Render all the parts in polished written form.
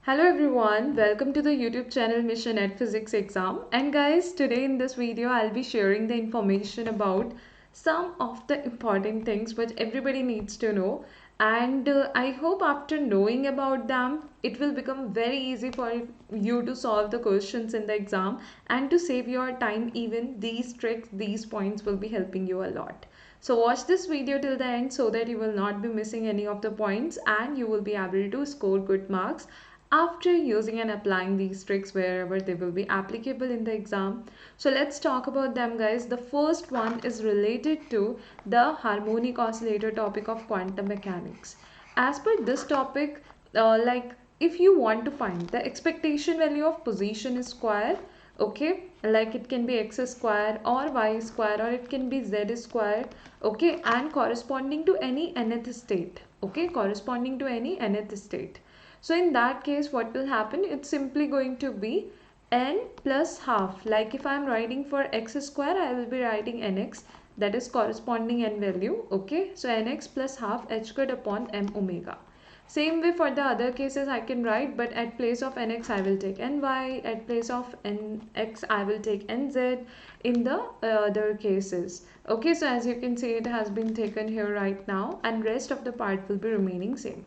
Hello everyone, welcome to the YouTube channel Mission at Physics Exam. And guys, today in this video I'll be sharing the information about some of the important things which everybody needs to know, and I hope after knowing about them it will become very easy for you to solve the questions in the exam and to save your time. Even these tricks, these points will be helping you a lot. So watch this video till the end so that you will not be missing any of the points and you will be able to score good marks after using and applying these tricks wherever they will be applicable in the exam. So let's talk about them, guys. The first one is related to the harmonic oscillator topic of quantum mechanics. As per this topic, if you want to find the expectation value of position square, okay, like it can be x square or y square or it can be z square, okay, and corresponding to any nth state, okay, corresponding to any nth state. So in that case, what will happen? It's simply going to be n plus half. Like if I'm writing for x square, I will be writing nx, that is corresponding n value. Okay, so nx plus half h squared upon m omega. Same way for the other cases I can write, but at place of nx I will take ny, at place of nx I will take nz in the other cases. Okay, so as you can see, it has been taken here right now, and rest of the part will be remaining same.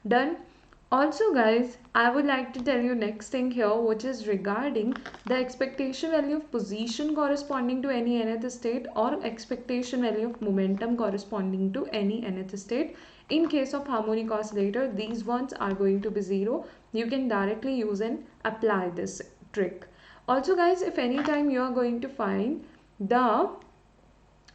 Done. Also guys, I would like to tell you next thing here, which is regarding the expectation value of position corresponding to any nth state or expectation value of momentum corresponding to any nth state. In case of harmonic oscillator, these ones are going to be 0. You can directly use and apply this trick. Also guys, if anytime you are going to find the,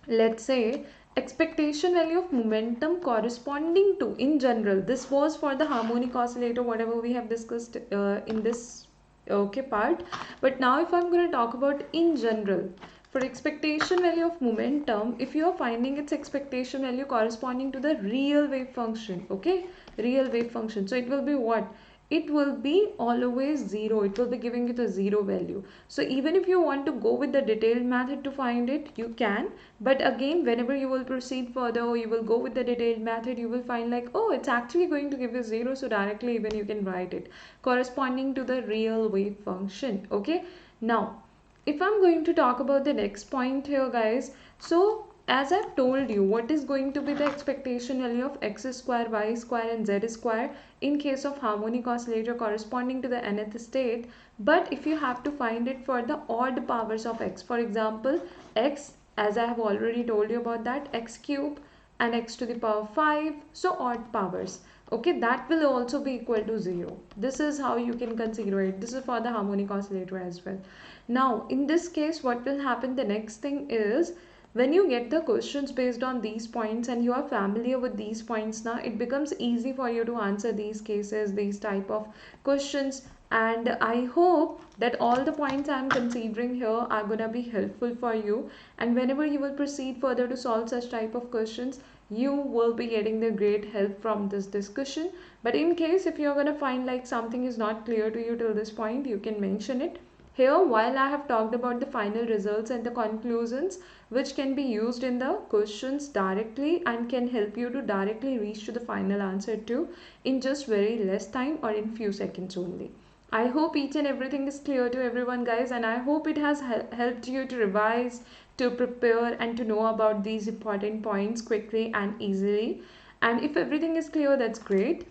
let's say, expectation value of momentum corresponding to, in general, this was for the harmonic oscillator whatever we have discussed in this okay part, but now if I'm going to talk about in general, for expectation value of momentum, if you are finding its expectation value corresponding to the real wave function, okay, real wave function, so it will be what? It will be always 0. It will be giving it a 0 value. So even if you want to go with the detailed method to find it, you can. But again, whenever you will proceed further or you will go with the detailed method, you will find like, oh, it's actually going to give you 0. So directly even you can write it corresponding to the real wave function. Okay. Now, if I'm going to talk about the next point here, guys, so as I've told you, what is going to be the expectation value of x square, y square and z square in case of harmonic oscillator corresponding to the nth state. But if you have to find it for the odd powers of x, for example, x, as I have already told you about that, x cube and x to the power 5, so odd powers, okay, that will also be equal to 0. This is how you can consider it. This is for the harmonic oscillator as well. Now in this case, what will happen, the next thing is, when you get the questions based on these points and you are familiar with these points, now it becomes easy for you to answer these cases, these type of questions. And I hope that all the points I am considering here are gonna be helpful for you, and whenever you will proceed further to solve such type of questions, you will be getting the great help from this discussion. But in case if you're gonna find like something is not clear to you till this point, you can mention it here while I have talked about the final results and the conclusions, which can be used in the questions directly and can help you to directly reach to the final answer too in just very less time or in few seconds only. I hope each and everything is clear to everyone, guys, and I hope it has helped you to revise, to prepare and to know about these important points quickly and easily. And if everything is clear, that's great.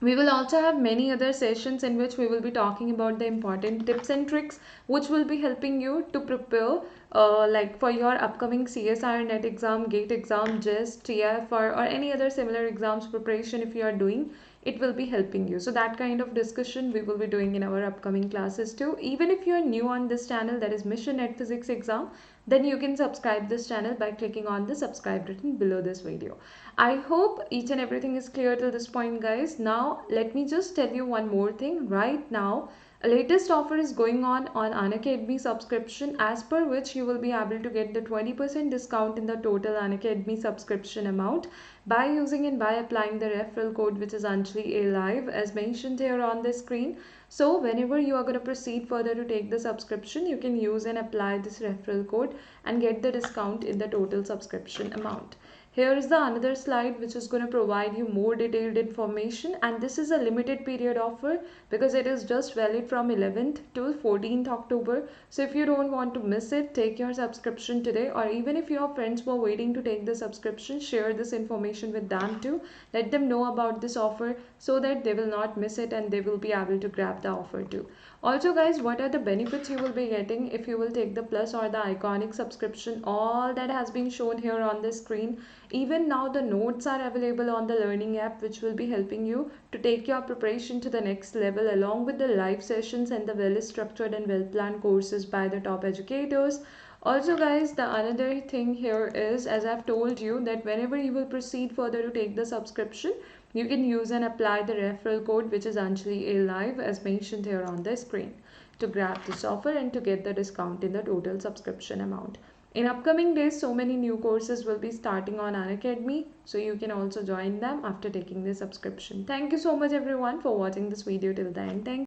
We will also have many other sessions in which we will be talking about the important tips and tricks which will be helping you to prepare like for your upcoming CSIR net exam, GATE exam, JEST, TIFR or any other similar exams preparation. If you are doing, it will be helping you. So that kind of discussion we will be doing in our upcoming classes too. Even if you are new on this channel, that is Mission at Physics Exam, then you can subscribe this channel by clicking on the subscribe button below this video. I hope each and everything is clear till this point, guys. Now let me just tell you one more thing. Right now a latest offer is going on Unacademy subscription, as per which you will be able to get the 20% discount in the total Unacademy subscription amount by using and by applying the referral code, which is Anjali A Live, as mentioned here on the screen. So whenever you are going to proceed further to take the subscription, you can use and apply this referral code and get the discount in the total subscription amount. Here is the another slide which is going to provide you more detailed information, and this is a limited period offer because it is just valid from 11th to 14th October. So if you don't want to miss it, take your subscription today, or even if your friends were waiting to take the subscription, share this information with them too. Let them know about this offer so that they will not miss it and they will be able to grab the offer too. Also guys, what are the benefits you will be getting if you will take the plus or the iconic subscription? All that has been shown here on the screen. Even now the notes are available on the learning app, which will be helping you to take your preparation to the next level, along with the live sessions and the well structured and well planned courses by the top educators. Also guys, the another thing here is, as I've told you, that whenever you will proceed further to take the subscription, you can use and apply the referral code, which is Anjali A Live, as mentioned here on the screen, to grab this offer and to get the discount in the total subscription amount. In upcoming days, so many new courses will be starting on Unacademy, so you can also join them after taking the subscription. Thank you so much everyone for watching this video till the end. Thank